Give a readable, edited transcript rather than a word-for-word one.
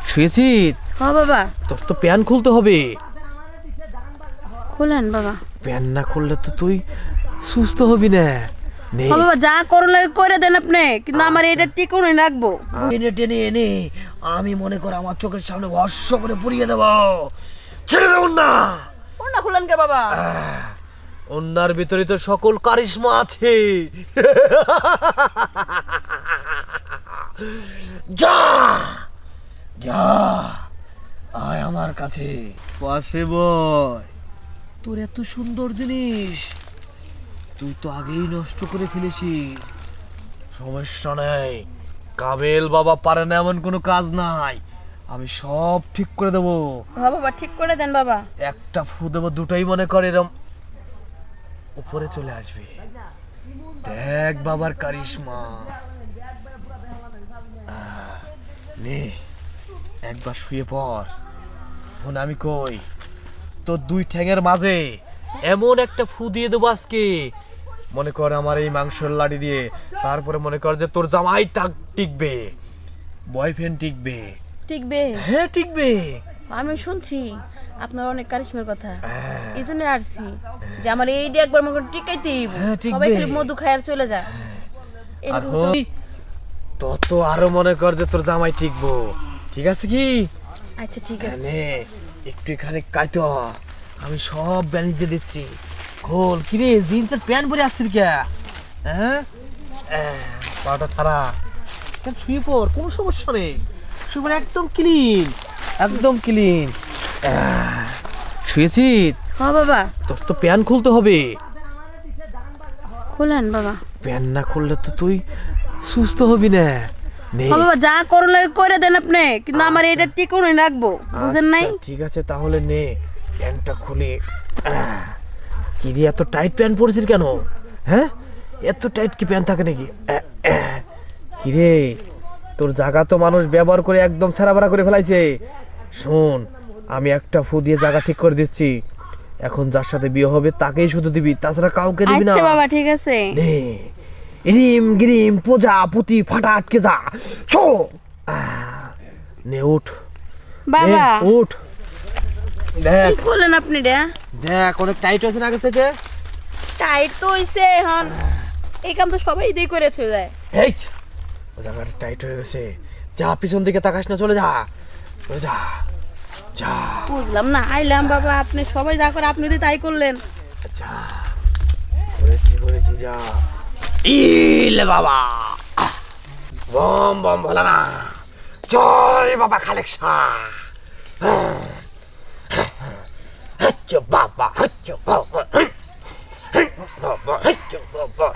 শুয়েছিস? হ্যাঁ বাবা। তোর তো প্যান খুলতে হবে। খুলেন বাবা। প্যান না খুললে তো তুই সুস্থ হবি না। নে হ্যাঁ বাবা, যা করুন লাগে করে দেন আপনি, কিন্তু আমার এটা টিকুনি রাখবো। টেনে টেনে এনে আমি মনে কর আমার চোখের সামনে ভস্য করে পুড়িয়ে দেব। ছেড়ে দেব না। না খুলেন কে বাবা? অন্যার ভিতরে তো সকল কারিশমা আছে। যা যা আয় আমার কাছে। পাশে বয়। তোর এত সুন্দর জিনিস তুই তো আগেই নষ্ট করে ফেলেছিস। সমস্যা নেই, কাবেল বাবা পারে না এমন কোনো কাজ নাই। আমি সব ঠিক করে দেবো। হ্যাঁ বাবা, ঠিক করে দেন বাবা। একটা ফু দেবো, দুটোই মনে করে এরম উপরে চলে আসবে। দেখ বাবার কারিশমা। নে একবার শুয়ে পড়। ফোন আমি কই, তোর দুই ঠ্যাঙের মাঝে এমন একটা ফু দিয়ে দেবো আজকে, মনে কর আমার এই মাংসের লাড়ি দিয়ে। তারপরে মনে কর যে তোর জামাই টিকবে, বয়ফ্রেন্ড টিকবে। টিকবে? হ্যাঁ টিকবে। আমি শুনছি আপনার অনেক কারিশমার কথা, এই জন্য আসছি যে আমার এইটা একবার মনে করেন টিকাইতেই হইবো। হ্যাঁ, টিকবে। সবাই খালি মধু খায় আর চলে যায়। আর এরকম তো- তত আরো মনে কর যে তোর জামাই টিকবো। ঠিক আছে কি? আচ্ছা ঠিক আছে। নে একটু এখানে কাইতো, আমি সব ব্যানিজে দিচ্ছি। খোল। কিরে জিন্সের প্যান্ট পরে আসছিস কে? হ্যাঁ পাটা ছাড়া কেন? শুয়ে পড়, কোনো সমস্যা নেই। শুয়ে পড়, একদম ক্লিন, একদম ক্লিন। শুয়েছিস? হ্যাঁ বাবা। তোর তো প্যান খুলতে হবে। খুলেন বাবা। প্যান না খুললে তো তুই সুস্থ হবি না। নে হ্যাঁ বাবা, যা করুন লাগে করে দেন আপনি, কিন্তু আমার এটা টিকুনি রাখবো, বুঝেন নাই? আচ্ছা, ঠিক আছে তাহলে নে প্যান্টটা খুলে। কি রে এত টাইট প্যান্ট পরেছিস কেন? হ্যাঁ এত টাইট কি প্যান্ট থাকে নাকি? কি রে তোর জায়গা তো মানুষ ব্যবহার করে একদম ছাড়াবাড়া করে ফেলাইছে। শোন, আমি একটা ফু দিয়ে জায়গা ঠিক করে দিচ্ছি। এখন যার সাথে বিয়ে হবে তাকেই শুধু দিবি, তাছাড়া কাউকে দিবি না। আচ্ছা বাবা ঠিক আছে। নে রিম গিরিম প্রজাপতি ফাটা আটকে যা। ছো নে উঠ বাবা উঠ। দেখ কি করলেন আপনি রে? দেখ অনেক টাইট হয়েছে না আগে থেকে। টাইট তো হইছে এখন, এই কাম তো সবাই দিয়ে করে থয়ে যায়। এই ও জায়গাটা টাইট হয়ে গেছে। যা পিছন দিকে তাকাস না, চলে যা, চলে যা, যা বুঝলাম না, আইলাম বাবা, আপনি সবাই যা করে আপনি যদি তাই করলেন। যা। করেছি যা। ইলে বাবা, বম বম বলা না, জয় বাবা কালেকশন। হচ্ছ বাবা, হচ্ছ বাবা, বাবা হচ্ছ বাবা।